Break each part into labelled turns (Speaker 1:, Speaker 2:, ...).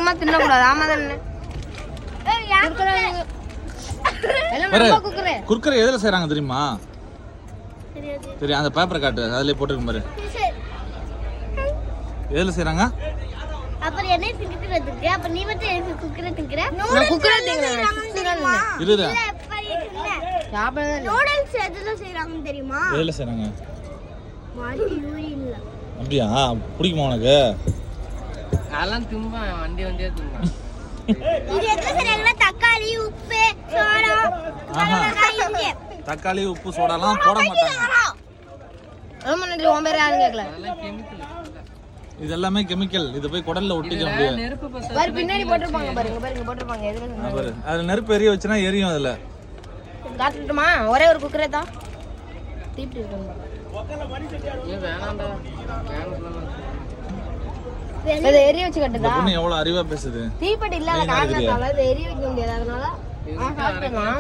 Speaker 1: அதிகமா தின்னக்கூடாது. ஆமா தானே?
Speaker 2: குர்குரே எதுல செய்றாங்க தெரியுமா? சரி அந்த பேப்பர் காட்டு, அதுல போட்டுருக்கு பாரு. எதுல செய்றாங்க?
Speaker 3: அப்புறம் என்ன திங்கிறதுக்கு? அப்ப நீ மட்டும் எனக்கு குர்குரே திங்கற?
Speaker 1: நான் குர்குரே திங்கறேன்.
Speaker 2: இருடா.
Speaker 3: நூடுல்ஸ் எதுல செய்றாங்கன்னு தெரியுமா?
Speaker 2: எதுல செய்றாங்க?
Speaker 3: மாடி யூரின்ல.
Speaker 2: அப்படியா? பிடிக்குமா உனக்கு?
Speaker 4: அதெல்லாம் தும்பா வண்டியா தும்பா.
Speaker 3: இது எதுல செய்றாங்கன்னா தக்காளி, உப்பு, சோடா, இஞ்சி.
Speaker 2: தக்காளி உப்பு சோடாலாம் போட மாட்டாங்க.
Speaker 1: ரொம்ப நன்றி. உன் பேர் யாருன்னு கேட்கல.
Speaker 4: அதெல்லாம் கெமிக்கல்.
Speaker 2: இது எல்லாமே கெமிக்கல். இது போய் குடல்ல ஒட்டிக்க முடியாது.
Speaker 4: நெருப்பு பத்த
Speaker 1: பாரு பின்னாடி போட்டுருப்பாங்க பாருங்க. பாருங்க போட்டுருப்பாங்க. எதுல சொன்னாங்க
Speaker 2: பாரு. அதுல நெருப்பு எரிய வச்சுனா எரியும் அதுல.
Speaker 1: காட்டுட்டுமா? ஒரே ஒரு குக்கரே தான். தீப்தி இருக்கு.
Speaker 4: ஏன் வேணாம்டா.
Speaker 1: இத எரிய வச்சு கட்டுதா?
Speaker 2: பொண்ணு எவ்வளவு அறிவா பேசுது.
Speaker 1: தீப்பெட்டி இல்லாத காரணத்தால இத எரிய வைக்க முடியாது. அதனால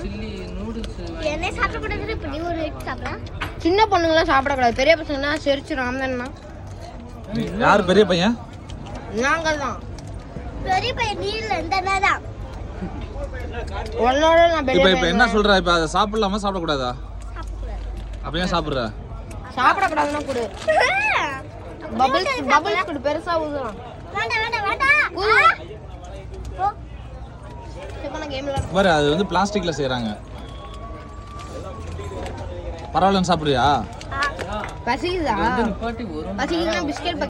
Speaker 4: சில்லி நூடுல்ஸ்
Speaker 3: என்ன சாப்பிட கூடாது? இப்ப நீ ஒரு எடுத்து சாப்பிடலாம்.
Speaker 1: சின்ன பொண்ணுங்களாம் சாப்பிடக்கூடாது. பெரிய பசங்கன்னா செரிச்சிரும். ஆம்தானா?
Speaker 2: யார் பெரிய பையன்?
Speaker 1: நாங்க தான்.
Speaker 3: பெரிய பையன் நீ இல்ல இந்த அண்ணாதான்.
Speaker 1: உன்னோட நான் பெரிய
Speaker 2: இப்ப என்ன சொல்ற? இப்ப அதை சாப்பிடலாமா சாப்பிடக்கூடாதா? அப்படியே சாப்பிடுற?
Speaker 1: சாப்பிடக்கூடாதுன்னா கொடு. பபிள்ஸ் கொடு. பெருசா ஊதலாம்.
Speaker 3: வேண்டாம். போ.
Speaker 1: இப்ப கேம்ல
Speaker 2: பாரு அது வந்து பிளாஸ்டிக்ல செய்றாங்க. பரவாயில்லன்னு சாப்பிடுறியா?
Speaker 1: பசிக்குதா?
Speaker 4: நிப்பாட்டி ஒரு
Speaker 1: பசிக்குதுன்னா பிஸ்கட்